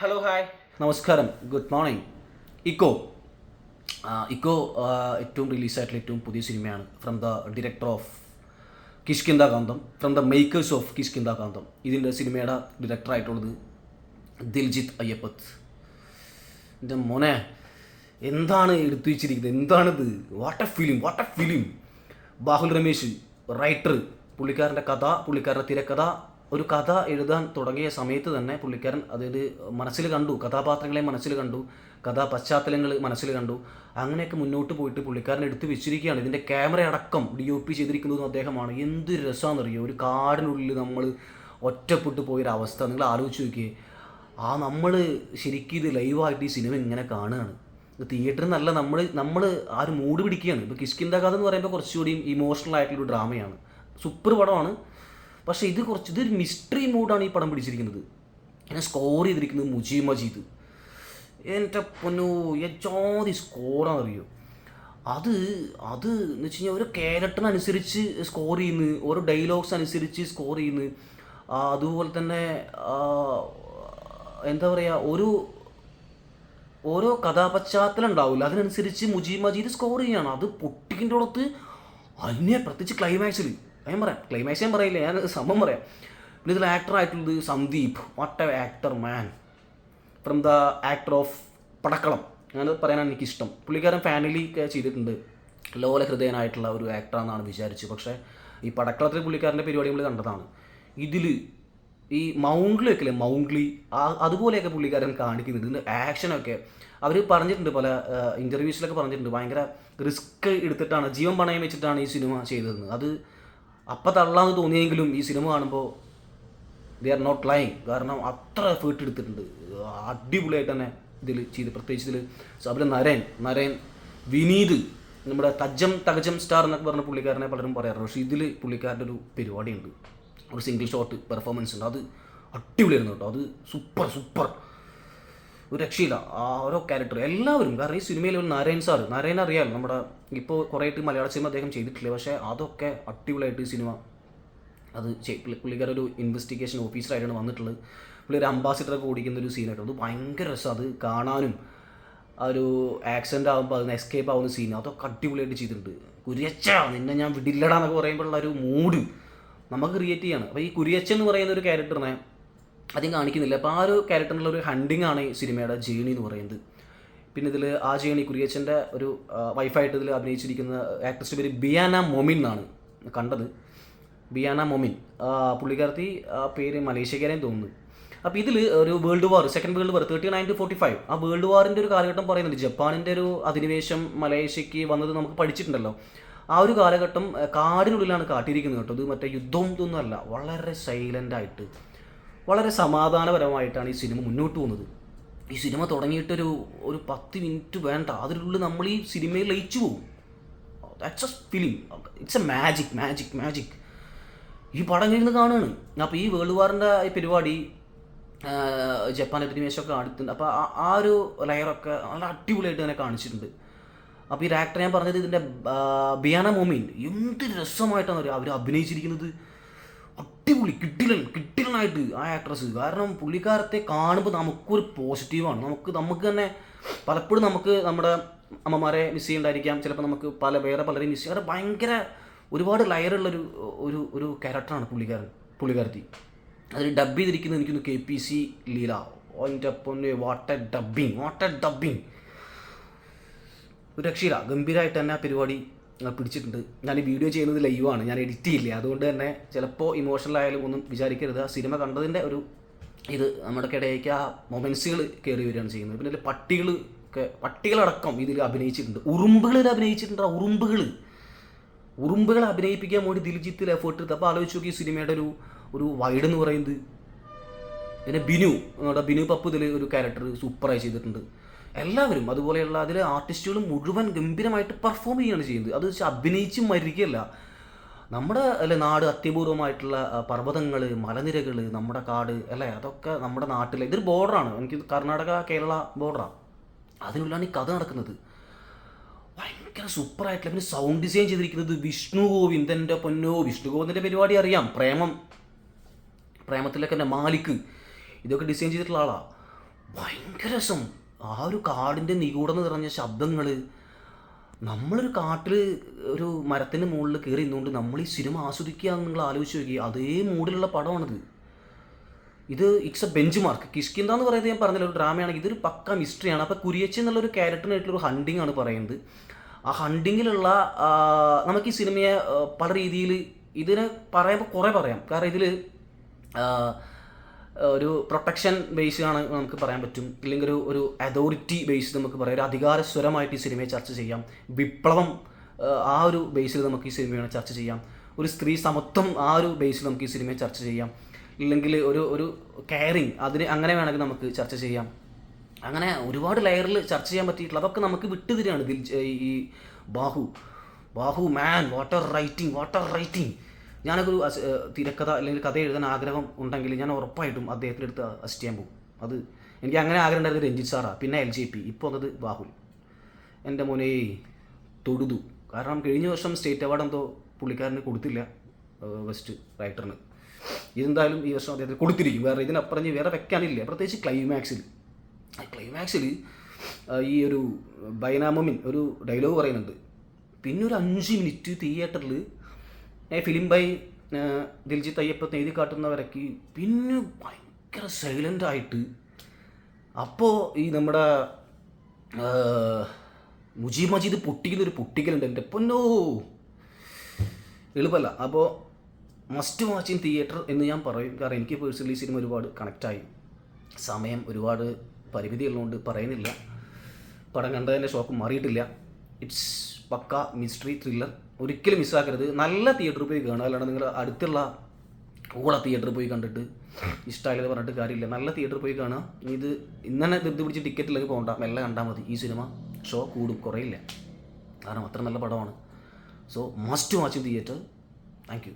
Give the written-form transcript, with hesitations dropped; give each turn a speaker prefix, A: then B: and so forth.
A: Hello hi നമസ്കാരം, good morning. Eko Eko ഏറ്റവും റിലീസായിട്ടുള്ള ഏറ്റവും പുതിയ സിനിമയാണ്. From the director of Kishkindha Kaandam, from the makers of Kishkindha Kaandam. ഇതിൻ്റെ സിനിമയുടെ ഡയറക്ടറായിട്ടുള്ളത് ദിൽജിത്ത് അയ്യപ്പത്ത്. എൻ്റെ മോനെ, എന്താണ് എടുത്തു വെച്ചിരിക്കുന്നത്, എന്താണിത്? What A film. Bahul Ramesh writer, പുള്ളിക്കാരൻ്റെ കഥ, പുള്ളിക്കാരൻ്റെ തിരക്കഥ. ഒരു കഥ എഴുതാൻ തുടങ്ങിയ സമയത്ത് തന്നെ പുള്ളിക്കാരൻ അതിൽ മനസ്സിൽ കണ്ടു, കഥാപാത്രങ്ങളെ മനസ്സിൽ കണ്ടു, കഥാ പശ്ചാത്തലങ്ങൾ മനസ്സിൽ കണ്ടു. അങ്ങനെയൊക്കെ മുന്നോട്ട് പോയിട്ട് പുള്ളിക്കാരൻ എടുത്ത് വെച്ചിരിക്കുകയാണ്. ഇതിൻ്റെ ക്യാമറ അടക്കം DOP ചെയ്തിരിക്കുന്നതും അദ്ദേഹമാണ്. എന്ത് രസമാണെന്നറിയോ, ഒരു കാടിനുള്ളിൽ നമ്മൾ ഒറ്റപ്പെട്ടു പോയൊരവസ്ഥ നിങ്ങൾ ആലോചിച്ച് നോക്കിയേ. നമ്മൾ ശരിക്കും ഇത് ലൈവായിട്ട് ഈ സിനിമ ഇങ്ങനെ കാണുകയാണ്. തിയേറ്ററിൽ നല്ല നമ്മൾ ആ ഒരു മൂഡ് പിടിക്കുകയാണ്. ഇപ്പോൾ കിഷ്കിന്ദ കഥ എന്ന് പറയുമ്പോൾ കുറച്ചുകൂടി ഇമോഷണൽ ആയിട്ടുള്ളൊരു ഡ്രാമയാണ്. സൂപ്പർ പടമാണ്. പക്ഷേ ഇതൊരു മിസ്റ്ററി മൂഡാണ് ഈ പടം പിടിച്ചിരിക്കുന്നത്. എന്നെ സ്കോർ ചെയ്തിരിക്കുന്നത് മുജീബ് മജീദ്. എൻ്റെ പൊന്നോ, ജാതി സ്കോറാണെന്നറിയോ. അത് എന്ന് വെച്ച് കഴിഞ്ഞാൽ ഓരോ ക്യാരക്ടറിനനുസരിച്ച് സ്കോർ ചെയ്യുന്നു, ഓരോ ഡയലോഗ്സ് അനുസരിച്ച് സ്കോർ ചെയ്യുന്നു. അതുപോലെ തന്നെ എന്താ പറയുക, ഓരോ കഥാപശ്ചാത്തലം ഉണ്ടാവില്ല, അതിനനുസരിച്ച് മുജീബ് മജീദ് സ്കോർ ചെയ്യുകയാണ്. അത് പൊട്ടിക്കിൻ്റെ അടുത്ത് പ്രത്യേകിച്ച് ക്ലൈമാക്സിൽ ക്ലൈമാക്സ് ഞാൻ പറയില്ല, ഞാൻ സംഭവം പറയാം. പിന്നെ ഇതിൽ ആക്ടറായിട്ടുള്ളത് Sandeep. What a actor man. From the actor of Padakkalam, അങ്ങനെ പറയാനാണ് എനിക്കിഷ്ടം. പുള്ളിക്കാരൻ ഫാമിലി ഒക്കെ ചെയ്തിട്ടുണ്ട്. ലോല ഹൃദയനായിട്ടുള്ള ഒരു ആക്ടറാണെന്നാണ് വിചാരിച്ചു. പക്ഷേ ഈ പടക്കളത്തിൽ പുള്ളിക്കാരൻ്റെ പരിപാടി നമ്മൾ കണ്ടതാണ്. ഇതിൽ ഈ മൗംഗ്ലി അതുപോലെയൊക്കെ പുള്ളിക്കാരൻ കാണിക്കുന്നുണ്ട്. ഇതിൻ്റെ ആക്ഷനൊക്കെ അവർ പറഞ്ഞിട്ടുണ്ട്, പല ഇൻ്റർവ്യൂസിലൊക്കെ പറഞ്ഞിട്ടുണ്ട്. ഭയങ്കര റിസ്ക് എടുത്തിട്ടാണ്, ജീവൻ പണയം വെച്ചിട്ടാണ് ഈ സിനിമ ചെയ്തതെന്ന്. അത് അപ്പം തള്ളാന്ന് തോന്നിയെങ്കിലും ഈ സിനിമ കാണുമ്പോൾ ദേ ആർ നോട്ട് ലൈങ്. കാരണം അത്ര എഫേർട്ട് എടുത്തിട്ടുണ്ട്. അടിപൊളിയായിട്ട് തന്നെ ഇതിൽ ചെയ്ത്. പ്രത്യേകിച്ച് ഇതിൽ അതിൽ നരേൻ വിനീത്, നമ്മുടെ തകജം സ്റ്റാർ എന്നൊക്കെ പറഞ്ഞ പുള്ളിക്കാരനെ പലരും പറയാറുണ്ട്. പക്ഷേ ഇതിൽ പുള്ളിക്കാരൻ്റെ ഒരു പരിപാടിയുണ്ട്, ഒരു സിംഗിൾ ഷോട്ട് പെർഫോമൻസ് ഉണ്ട്. അത് അടിപൊളിയായിരുന്നു കേട്ടോ. അത് സൂപ്പർ, ഒരു രക്ഷയില്ല. ഓരോ ക്യാരക്ടർ എല്ലാവരും. കാരണം ഈ സിനിമയിൽ ഒരു നരേൻ അറിയാം, നമ്മുടെ ഇപ്പോൾ കുറേ ആയിട്ട് മലയാള സിനിമ അദ്ദേഹം ചെയ്തിട്ടില്ല. പക്ഷേ അതൊക്കെ അടിപൊളിയായിട്ട് ഈ സിനിമ അത് പുള്ളിക്കാരൻ ഒരു ഇൻവെസ്റ്റിഗേഷൻ ഓഫീസറായിട്ടാണ് വന്നിട്ടുള്ളത്. പുള്ളി ഒരു അംബാസിഡറൊക്കെ ഓടിക്കുന്ന ഒരു സീനായിട്ട് അത് ഭയങ്കര രസം. അത് കാണാനും ആ ഒരു ആക്സിഡൻ്റ് ആകുമ്പോൾ അതിന് എസ്കേപ്പ് ആവുന്ന സീൻ അതൊക്കെ അടിപൊളിയായിട്ട് ചെയ്തിട്ടുണ്ട്. കുര്യച്ച നിന്നെ ഞാൻ വിടില്ലടാ എന്നൊക്കെ പറയുമ്പോഴുള്ള ഒരു മൂഡ് നമുക്ക് ക്രിയേറ്റ് ചെയ്യാണ്. അപ്പോൾ ഈ കുര്യച്ച എന്ന് പറയുന്ന ഒരു ക്യാരക്ടറിനെ അധികം കാണിക്കുന്നില്ല. അപ്പോൾ ആ ഒരു ക്യാരക്ടറിനുള്ള ഒരു ഹണ്ടിങ് ആണ് ഈ സിനിമയുടെ ജേണി എന്ന് പറയുന്നത്. പിന്നെ ഇതിൽ ആ ജേണി കുര്യച്ചൻ്റെ ഒരു വൈഫായിട്ട് ഇതിൽ അഭിനയിച്ചിരിക്കുന്ന ആക്ട്രസിൻ്റെ പേര് ബിയാന മൊമിൻ എന്നാണ് കണ്ടത്. ബിയാന മൊമിൻ, പുള്ളിക്കാരത്തി പേര് മലേഷ്യക്കാരെയും തോന്നുന്നു. അപ്പോൾ ഇതിൽ ഒരു world war, second world war 39-45, ആ വേൾഡ് വാറിൻ്റെ ഒരു കാലഘട്ടം പറയുന്നുണ്ട്. ജപ്പാനിൻ്റെ ഒരു അധിനിവേശം മലേഷ്യക്ക് വന്നത് നമുക്ക് പഠിച്ചിട്ടുണ്ടല്ലോ. ആ ഒരു കാലഘട്ടം കാടിനുള്ളിലാണ് കാട്ടിയിരിക്കുന്നത് കേട്ടോ. ഇത് മറ്റേ യുദ്ധം ഇതൊന്നുമല്ല, വളരെ സൈലൻ്റായിട്ട് വളരെ സമാധാനപരമായിട്ടാണ് ഈ സിനിമ മുന്നോട്ട് പോകുന്നത്. ഈ സിനിമ തുടങ്ങിയിട്ടൊരു 10 മിനിറ്റ് വേണ്ട, അതിനുള്ളിൽ നമ്മൾ ഈ സിനിമയിൽ ലയിച്ചു പോകും. That's A film, it's A magic. ഈ പടം കഴിഞ്ഞ് കാണുകയാണ്. അപ്പോൾ ഈ വേൾഡ് വാറിൻ്റെ ഈ പരിപാടി ജപ്പാൻ അധിനിവേശമൊക്കെ കാണിട്ടുണ്ട്. അപ്പോൾ ആ ഒരു ലെയറൊക്കെ നല്ല അടിപൊളിയായിട്ട് തന്നെ കാണിച്ചിട്ടുണ്ട്. അപ്പോൾ ഈ ആക്ടർ ഞാൻ പറഞ്ഞത് ഇതിൻ്റെ ബിയാന മൊമിൻ, എന്ത് രസമായിട്ടാണ് അവർ അഭിനയിച്ചിരിക്കുന്നത്. അടിപൊളി, കിട്ടിലനായിട്ട് ആ ആക്ട്രസ്. കാരണം പുള്ളിക്കാരത്തെ കാണുമ്പോൾ നമുക്കൊരു പോസിറ്റീവാണ്. നമുക്ക് തന്നെ പലപ്പോഴും നമുക്ക് നമ്മുടെ അമ്മമാരെ മിസ് ചെയ്യുന്നുണ്ടായിരിക്കാം, ചിലപ്പോൾ നമുക്ക് വേറെ പലരെയും മിസ് ചെയ്യാം. ഭയങ്കര ഒരുപാട് ലെയറുള്ളൊരു ഒരു ക്യാരക്ടറാണ് പുള്ളിക്കാരത്തി. അതിൽ ഡബ് ചെയ്തിരിക്കുന്നത് എനിക്കൊന്ന് KPC ലീല. എൻ്റെ പൊന്നെ, വാട്ട് എ ഡബ്ബിങ്. ഒരു രക്ഷയില്ല, ഗംഭീരമായിട്ട് തന്നെ ആ പരിപാടി പിടിച്ചിട്ടുണ്ട്. ഞാൻ ഈ വീഡിയോ ചെയ്യുന്നത് ലൈവാണ്, ഞാൻ എഡിറ്റ് ചെയ്യില്ല. അതുകൊണ്ട് തന്നെ ചിലപ്പോൾ ഇമോഷണൽ ആയാലും ഒന്നും വിചാരിക്കരുത്. ആ സിനിമ കണ്ടതിൻ്റെ ഒരു നമ്മുടെ ഇടയ്ക്ക് ആ മൊമെൻസുകൾ കയറി വരികയാണ് ചെയ്യുന്നത്. പിന്നെ ഇതിൽ പട്ടികളടക്കം ഇതിൽ അഭിനയിച്ചിട്ടുണ്ട്. ഉറുമ്പുകളിൽ അഭിനയിച്ചിട്ടുണ്ട്. ഉറുമ്പുകളെ അഭിനയിപ്പിക്കാൻ വേണ്ടി ദിൽജിത്തിൽ എഫേർട്ട് എടുത്ത്. അപ്പോൾ ആലോചിച്ച് നോക്കി ഈ സിനിമയുടെ ഒരു വൈഡ് എന്ന് പറയുന്നത്. പിന്നെ ബിനു പപ്പു ഇതിൽ ഒരു ക്യാരക്ടർ സൂപ്പറായി ചെയ്തിട്ടുണ്ട്. എല്ലാവരും അതുപോലെയുള്ള അതിൽ ആർട്ടിസ്റ്റുകളും മുഴുവൻ ഗംഭീരമായിട്ട് പെർഫോം ചെയ്യുകയാണ് ചെയ്യുന്നത്. അത് അഭിനയിച്ച് മരിക്കുകയല്ല. നമ്മുടെ നാട് അത്യപൂർവമായിട്ടുള്ള പർവ്വതങ്ങൾ, മലനിരകൾ, നമ്മുടെ കാട് അല്ലേ, അതൊക്കെ നമ്മുടെ നാട്ടിലെ ഇതൊരു ബോർഡറാണ്. എനിക്ക് കർണാടക കേരള ബോർഡറാണ്. അതിനുള്ളിലാണ് ഈ കഥ നടക്കുന്നത്. ഭയങ്കര സൂപ്പറായിട്ടില്ല. പിന്നെ സൗണ്ട് ഡിസൈൻ ചെയ്തിരിക്കുന്നത് വിഷ്ണു ഗോവിന്ദൻ്റെ പൊന്നോ. വിഷ്ണു ഗോവിന്ദൻ്റെ പരിപാടി അറിയാം, പ്രേമത്തിലൊക്കെ തന്നെ മാലിക്, ഇതൊക്കെ ഡിസൈൻ ചെയ്തിട്ടുള്ള ആളാണ്. ഭയങ്കര രസം. ആ ഒരു കാടിൻ്റെ നിഗൂഢത നിറഞ്ഞ ശബ്ദങ്ങൾ, നമ്മളൊരു കാട്ടിൽ ഒരു മരത്തിൻ്റെ മുകളിൽ കയറി നിന്നുകൊണ്ട് നമ്മൾ ഈ സിനിമ ആസ്വദിക്കുക എന്ന് നിങ്ങൾ ആലോചിച്ച് നോക്കി. അതേ മൂഡിലുള്ള പടമാണിത്. ഇത് it's A bench mark. Kishkindha എന്ന് പറയുന്നത് ഞാൻ പറഞ്ഞില്ല, ഒരു ഡ്രാമയാണെങ്കിൽ ഇതൊരു പക്ക മിസ്റ്ററിയാണ്. അപ്പോൾ കുരിയച്ചി എന്നുള്ളൊരു ക്യാരക്ടറിനായിട്ടുള്ളൊരു ഹണ്ടിങ് ആണ് പറയുന്നത്. ആ ഹണ്ടിങ്ങിലുള്ള നമുക്ക് ഈ സിനിമയെ പല രീതിയിൽ ഇതിനെ പറയുമ്പോൾ കുറേ പറയാം. കാരണം ഇതിൽ ഒരു പ്രൊട്ടക്ഷൻ ബേസ് ആണ് നമുക്ക് പറയാൻ പറ്റും, ഇല്ലെങ്കിൽ ഒരു അതോറിറ്റി ബേസ് നമുക്ക് പറയാം, ഒരു അധികാര സ്വരമായിട്ട് ഈ സിനിമയെ ചർച്ച ചെയ്യാം. വിപ്ലവം ആ ഒരു ബേസിൽ നമുക്ക് ഈ സിനിമയെ ചർച്ച ചെയ്യാം. ഒരു സ്ത്രീ സമത്വം ആ ഒരു ബേസിൽ നമുക്ക് ഈ സിനിമയെ ചർച്ച ചെയ്യാം. ഇല്ലെങ്കിൽ ഒരു കെയറിങ്, അതിന് അങ്ങനെ വേണമെങ്കിൽ നമുക്ക് ചർച്ച ചെയ്യാം. അങ്ങനെ ഒരുപാട് ലെയറിൽ ചർച്ച ചെയ്യാൻ പറ്റിയിട്ടുള്ള അതൊക്കെ നമുക്ക് വിട്ടുതരികയാണ് ഈ ബാഹു മാൻ. Water writing. ഞാനൊക്കെ ഒരു തിരക്കഥ അല്ലെങ്കിൽ കഥ എഴുതാൻ ആഗ്രഹം ഉണ്ടെങ്കിൽ ഞാൻ ഉറപ്പായിട്ടും അദ്ദേഹത്തിൻ്റെ അടുത്ത് അസിസ്റ്റ് ചെയ്യാൻ പോകും. അത് എനിക്ക് അങ്ങനെ ആഗ്രഹം ഉണ്ടായിരുന്നത് രഞ്ജിത്ത് സാറാണ്, പിന്നെ LJP, ഇപ്പോൾ അത് ബാഹുൽ. എൻ്റെ മോനെ തൊടുതു. കാരണം കഴിഞ്ഞ വർഷം സ്റ്റേറ്റ് അവാർഡ് എന്തോ പുള്ളിക്കാരന് കൊടുത്തില്ല, ബെസ്റ്റ് റൈറ്ററിന്. ഇതെന്തായാലും ഈ വർഷം അദ്ദേഹത്തിന് കൊടുത്തിരിക്കും. വേറെ ഇതിനപ്പുറം വേറെ വെക്കാനില്ല. പ്രത്യേകിച്ച് ക്ലൈമാക്സിൽ ഈ ഒരു ബൈനാമോമിൻ ഒരു ഡയലോഗ് പറയുന്നുണ്ട്. പിന്നെ ഒരു 5 മിനിറ്റ് തിയേറ്ററിൽ ഫിലിം ബൈ ദിൽജിത്ത് അയ്യപ്പത്ത് എഴുതി കാട്ടുന്നവരൊക്കെ പിന്നെ ഭയങ്കര സൈലൻ്റായിട്ട്. അപ്പോൾ ഈ നമ്മുടെ മുജീബ് മജീദ് പൊട്ടിക്കുന്നൊരു പൊട്ടിക്കലുണ്ട്. എൻ്റെ പൊന്നോ, എളുപ്പമല്ല. അപ്പോൾ മസ്റ്റ് വാച്ച് ഇൻ തിയേറ്റർ എന്ന് ഞാൻ പറയും. കാരണം എനിക്ക് പേഴ്സണലി സിനിമ ഒരുപാട് കണക്റ്റായി. സമയം ഒരുപാട് പരിമിതി ഉള്ളതുകൊണ്ട് പറയുന്നില്ല. പടം കണ്ടതിൻ്റെ ഷോക്ക് മാറിയിട്ടില്ല. It's pakka mystery thriller. ഒരിക്കലും മിസ്സാക്കരുത്. നല്ല തിയേറ്ററിൽ പോയി കാണുക. അല്ലാണ്ട് നിങ്ങൾ അടുത്തുള്ള തിയേറ്ററിൽ പോയി കണ്ടിട്ട് ഇഷ്ടമായില്ലെന്ന് പറഞ്ഞിട്ട് കാര്യമില്ല. നല്ല തിയേറ്ററിൽ പോയി കാണുക. ഇത് ഇന്നെ ധൃതി പിടിച്ച് ടിക്കറ്റിലേക്ക് പോകണ്ട, മെല്ലെ കണ്ടാൽ മതി. ഈ സിനിമ ഷോ കൂടും, കുറയില്ല. കാരണം അത്ര നല്ല പടമാണ്. So must watch in theatre. Thank you.